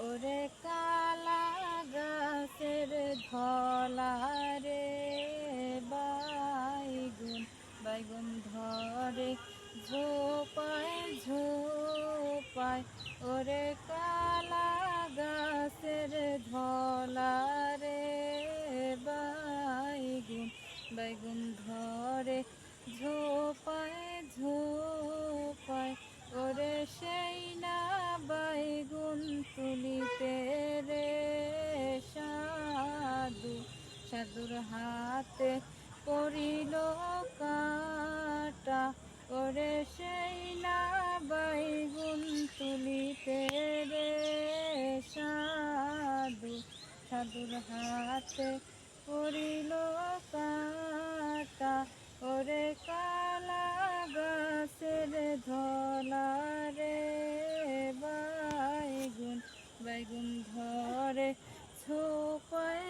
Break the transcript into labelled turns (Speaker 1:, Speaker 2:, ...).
Speaker 1: ওরে কালা গাছের ধলা রে বাইগুন বাইগুন ধরে ঝোপায় ঝোপায়। ওরে কালা গাছের ধলা রে বাইগুন বাইগুন ধরে ঝোপায় ঝোপায়। ওরে সেই না বাইগুন তুলিতে রে সাধু সাধুর হাতে পড়িল কাটা। ওরে সেই না বাইগুন তুলিতে রে সাধু সাধুর হাতে পড়িল কাটা। ওরে কালা গাছের ধলা রে বাইগুন বাইগুন ধরে ছোপায়